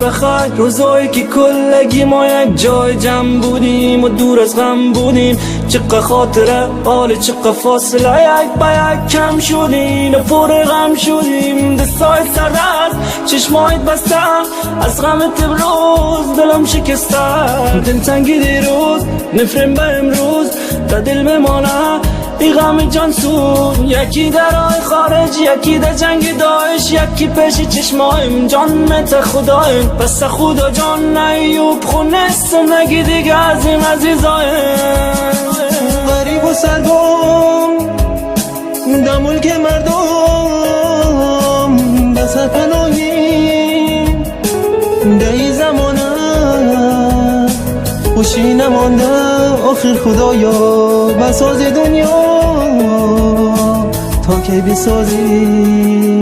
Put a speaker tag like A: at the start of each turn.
A: بخیر. روزایی که کلگی ما یک جای جمع بودیم و دور از غم بودیم، چقدر خاطره حال چقدر فاصله یک به یک کم شدیم و پر غم شدیم. دستای سرد چشمایت بسته از غمت امروز دلم شکسته. دلتنگی دیروز نفرین به امروز تا دل بمانه ای غم جان سوز. یکی در راه خارج یکی در جنگ داعش، یکی پیش چشمایم جان مت خدایم. پس خدا جان نیوب خونست نگی دیگه از این عزیزایم.
B: غریب و سرگم در ملک مردم به سرپناهیم در این زمانه خوشی نمانده. آخر خدایا بساز دنیا تا که بسازی